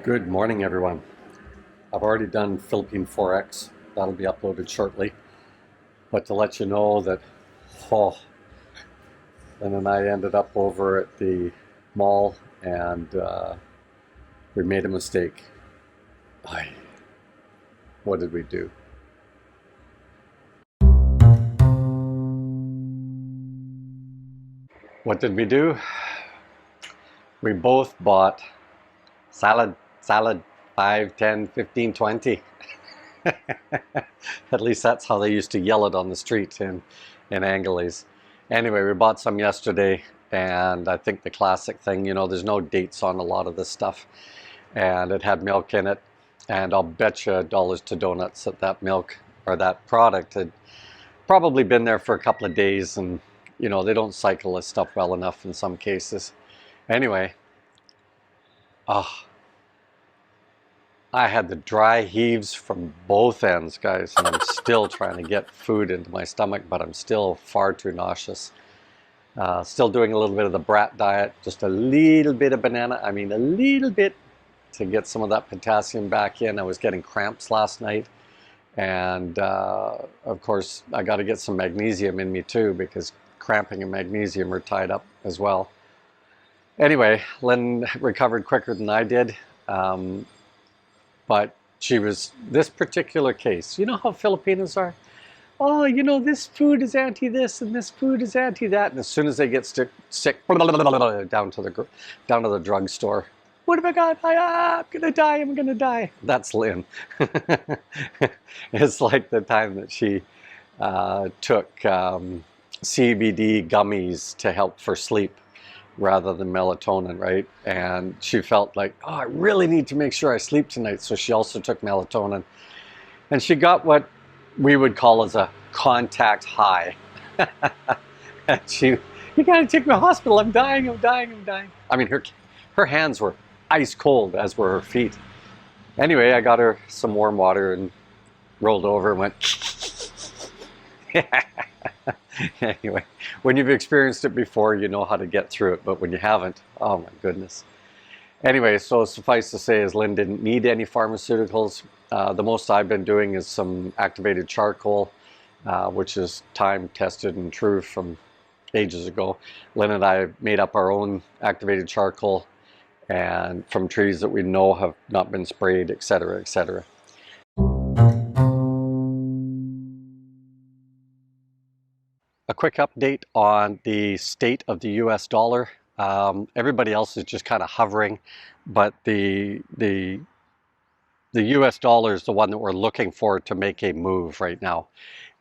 Good morning, everyone. I've already done Philippine Forex. That'll be uploaded shortly. But to let you know that, oh, Lynn and I ended up over at the mall and we made a mistake. What did we do? What did we do? We both bought salad, 5, 10, 15, 20. At least that's how they used to yell it on the street in Angeles. Anyway, we bought some yesterday, and I think the classic thing, there's no dates on a lot of this stuff. And it had milk in it, and I'll bet you dollars to donuts that milk or that product had probably been there for a couple of days, and they don't cycle this stuff well enough in some cases. Anyway, I had the dry heaves from both ends, guys, and I'm still trying to get food into my stomach, but I'm still far too nauseous. Still doing a little bit of the brat diet, just a little bit of banana, a little bit to get some of that potassium back in. I was getting cramps last night, and of course, I got to get some magnesium in me too, because cramping and magnesium are tied up as well. Anyway, Lynn recovered quicker than I did. But she was, this particular case, you know how Filipinos are? Oh, this food is anti this and this food is anti that. And as soon as they get sick, down to the drugstore. What have I got? I'm gonna die, I'm gonna die. That's Lynn. It's like the time that she took CBD gummies to help for sleep rather than melatonin, right? And she felt like, oh, I really need to make sure I sleep tonight. So she also took melatonin. And she got what we would call as a contact high. And you gotta take me to the hospital. I'm dying, I'm dying, I'm dying. Her hands were ice cold, as were her feet. Anyway, I got her some warm water and rolled over and went, Anyway, when you've experienced it before, you know how to get through it, but when you haven't, oh my goodness. Anyway, so suffice to say is Lynn didn't need any pharmaceuticals. The most I've been doing is some activated charcoal, which is time tested and true from ages ago. Lynn and I made up our own activated charcoal and from trees that we know have not been sprayed, etc., etc. A quick update on the state of the US dollar. Everybody else is just kind of hovering, but the US dollar is the one that we're looking for to make a move right now.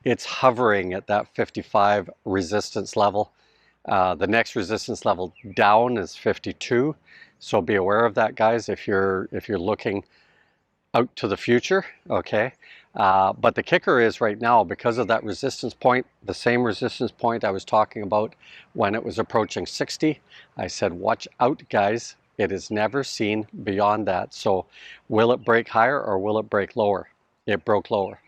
It's hovering at that 55 resistance level. The next resistance level down is 52. So be aware of that, guys, if you're looking out to the future, okay? But the kicker is right now, because of that resistance point, the same resistance point I was talking about when it was approaching 60, I said, watch out, guys. It is never seen beyond that. So will it break higher or will it break lower? It broke lower.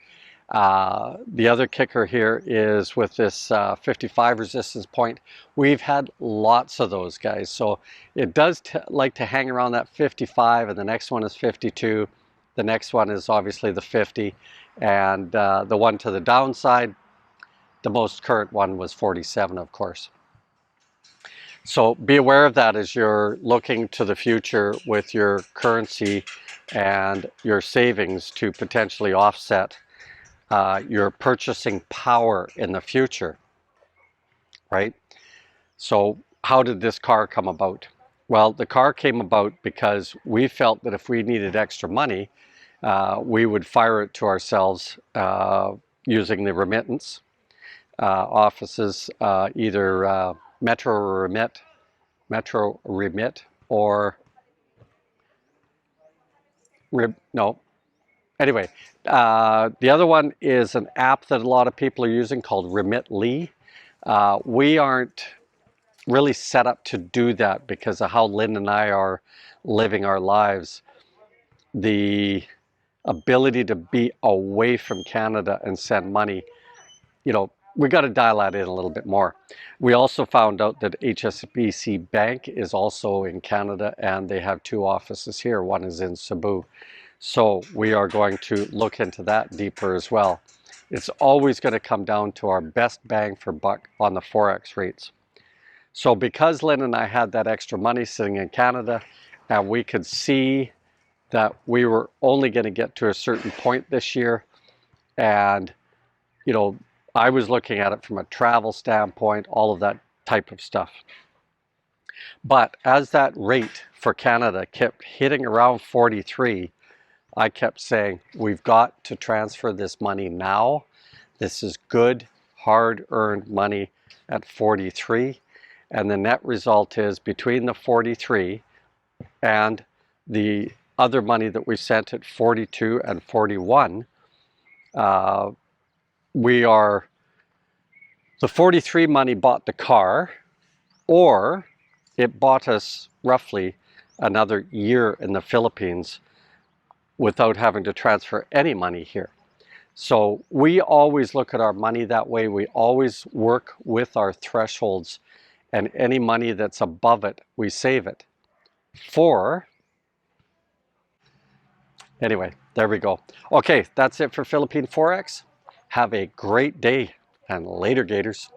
The other kicker here is with this 55 resistance point, we've had lots of those, guys. So it does like to hang around that 55, and the next one is 52. The next one is obviously the 50, and the one to the downside, the most current one was 47, of course. So be aware of that as you're looking to the future with your currency and your savings to potentially offset your purchasing power in the future, right? So how did this car come about? Well, the car came about because we felt that if we needed extra money, we would fire it to ourselves using the remittance offices, either Metro Remit, or no. Anyway, the other one is an app that a lot of people are using called Remitly. We aren't really set up to do that because of how Lynn and I are living our lives. The ability to be away from Canada and send money, we got to dial that in a little bit more. We also found out that HSBC Bank is also in Canada, and they have 2 offices here. One is in Cebu. So we are going to look into that deeper as well. It's always going to come down to our best bang for buck on the Forex rates. So because Lynn and I had that extra money sitting in Canada, and we could see that we were only going to get to a certain point this year, and you know, I was looking at it from a travel standpoint, all of that type of stuff. But as that rate for Canada kept hitting around 43, I kept saying, we've got to transfer this money now. This is good, hard-earned money at 43. And the net result is between the 43 and the other money that we sent at 42 and 41, the 43 money bought the car, or it bought us roughly another year in the Philippines without having to transfer any money here. So we always look at our money that way. We always work with our thresholds, and any money that's above it, we save it for. Anyway, there we go. Okay, that's it for Philippine Forex. Have a great day, and later, Gators.